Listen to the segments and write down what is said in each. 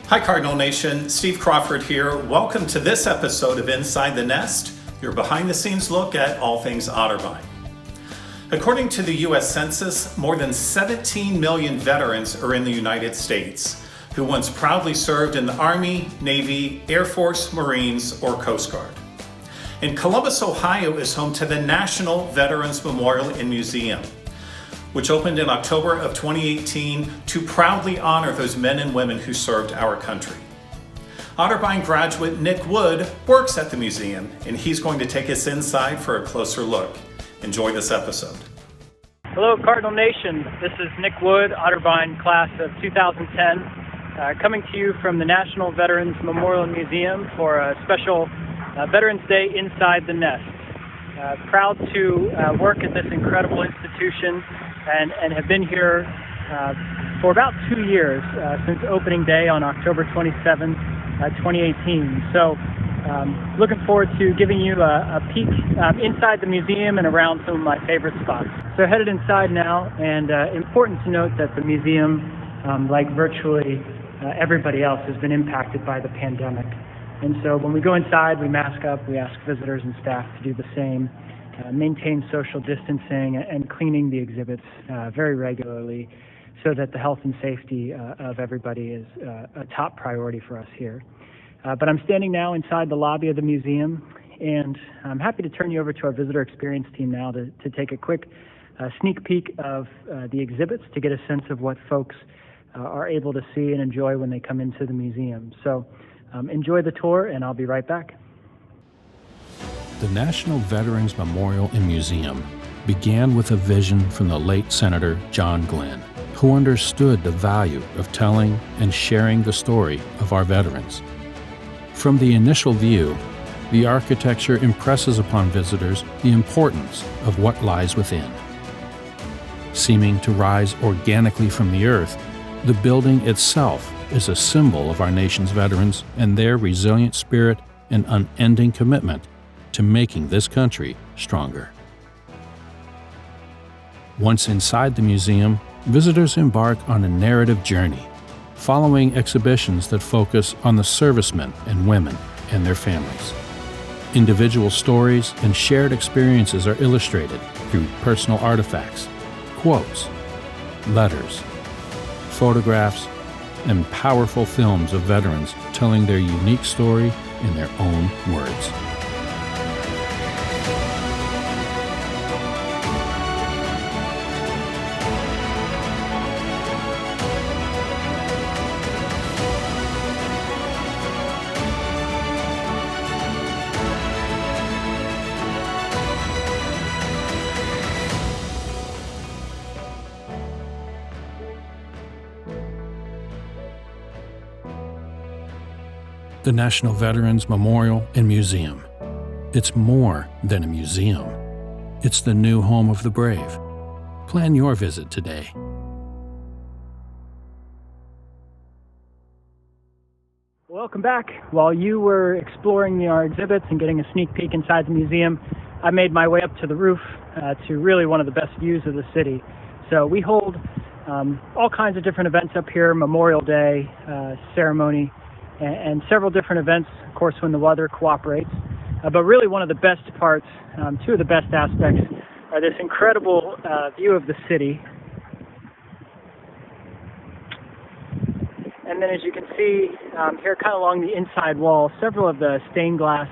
Hi Cardinal Nation, Steve Crawford here. Welcome to this episode of Inside the Nest, your behind the scenes look at all things Otterbein. According to the US Census, more than 17 million veterans are in the United States who once proudly served in the Army, Navy, Air Force, Marines, or Coast Guard. And Columbus, Ohio is home to the National Veterans Memorial and Museum, which opened in October of 2018 to proudly honor those men and women who served our country. Otterbein graduate Nick Wood works at the museum, and he's going to take us inside for a closer look. Enjoy this episode. Hello, Cardinal Nation. This is Nick Wood, Otterbein class of 2010, coming to you from the National Veterans Memorial and Museum for a special Veterans Day Inside the Nest. Proud to work at this incredible institution and have been here for about 2 years, since opening day on October 27th, 2018. So looking forward to giving you a peek inside the museum and around some of my favorite spots. So headed inside now, and important to note that the museum, like virtually everybody else, has been impacted by the pandemic. And so when we go inside, we mask up, we ask visitors and staff to do the same. Maintain social distancing and cleaning the exhibits very regularly so that the health and safety of everybody is a top priority for us here. But I'm standing now inside the lobby of the museum, and I'm happy to turn you over to our visitor experience team now to take a quick sneak peek of the exhibits to get a sense of what folks are able to see and enjoy when they come into the museum. So enjoy the tour, and I'll be right back. The National Veterans Memorial and Museum began with a vision from the late Senator John Glenn, who understood the value of telling and sharing the story of our veterans. From the initial view, the architecture impresses upon visitors the importance of what lies within. Seeming to rise organically from the earth, the building itself is a symbol of our nation's veterans and their resilient spirit and unending commitment to making this country stronger. Once inside the museum, visitors embark on a narrative journey, following exhibitions that focus on the servicemen and women and their families. Individual stories and shared experiences are illustrated through personal artifacts, quotes, letters, photographs, and powerful films of veterans telling their unique story in their own words. The National Veterans Memorial and Museum. It's more than a museum. It's the new home of the brave. Plan your visit today. Welcome back. While you were exploring our exhibits and getting a sneak peek inside the museum, I made my way up to the roof to really one of the best views of the city. So we hold all kinds of different events up here, Memorial Day, ceremony, and several different events, of course, when the weather cooperates. But really one of the best parts, two of the best aspects, are this incredible view of the city. And then as you can see here kind of along the inside wall, several of the stained glass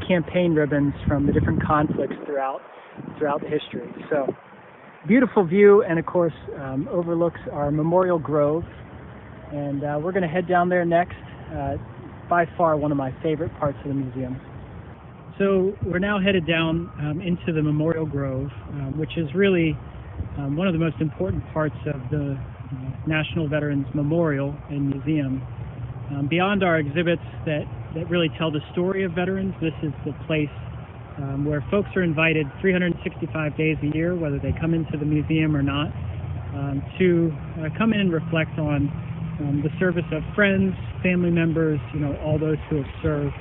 campaign ribbons from the different conflicts throughout the history. So beautiful view, and of course overlooks our Memorial Grove. And we're going to head down there next. By far one of my favorite parts of the museum. So we're now headed down into the Memorial Grove, which is really one of the most important parts of the National Veterans Memorial and Museum. Beyond our exhibits that really tell the story of veterans, this is the place where folks are invited 365 days a year, whether they come into the museum or not, to come in and reflect on the service of friends, family members, all those who have served,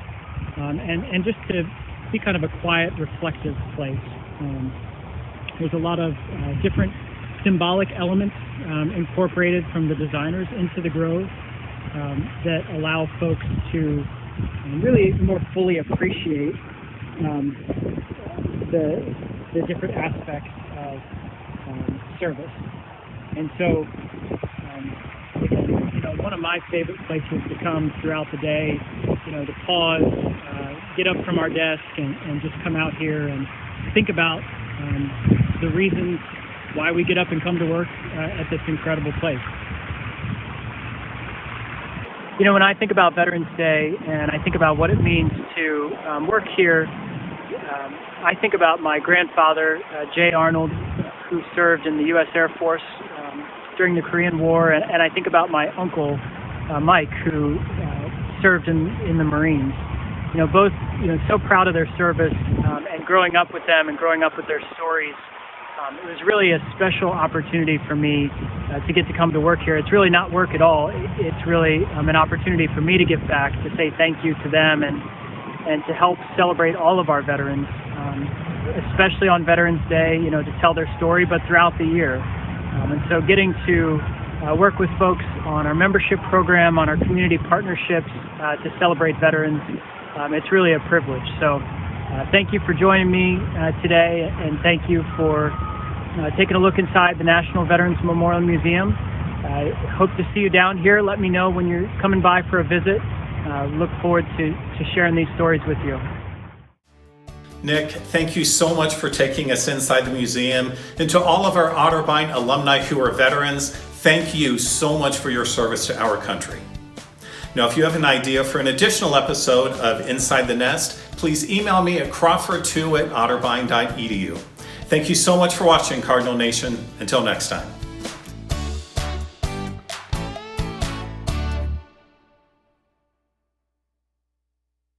and just to be kind of a quiet, reflective place. There's a lot of different symbolic elements incorporated from the designers into the Grove. that allow folks to really more fully appreciate the different aspects of service. And so, one of my favorite places to come throughout the day, to pause, get up from our desk and just come out here and think about the reasons why we get up and come to work at this incredible place. When I think about Veterans Day and I think about what it means to work here, I think about my grandfather, Jay Arnold, who served in the U.S. Air Force during the Korean War, and I think about my uncle, Mike, who served in the Marines. Both so proud of their service, and growing up with them and growing up with their stories. It was really a special opportunity for me to get to come to work here. It's really not work at all. It's really an opportunity for me to give back, to say thank you to them, and to help celebrate all of our veterans, especially on Veterans Day, to tell their story, but throughout the year. And so getting to work with folks on our membership program, on our community partnerships to celebrate veterans, it's really a privilege. So thank you for joining me today, and thank you for taking a look inside the National Veterans Memorial Museum. I hope to see you down here. Let me know when you're coming by for a visit. Look forward to sharing these stories with you. Nick, thank you so much for taking us inside the museum. And to all of our Otterbein alumni who are veterans, thank you so much for your service to our country. Now, if you have an idea for an additional episode of Inside the Nest, please email me at crawford2@otterbein.edu. Thank you so much for watching, Cardinal Nation. Until next time.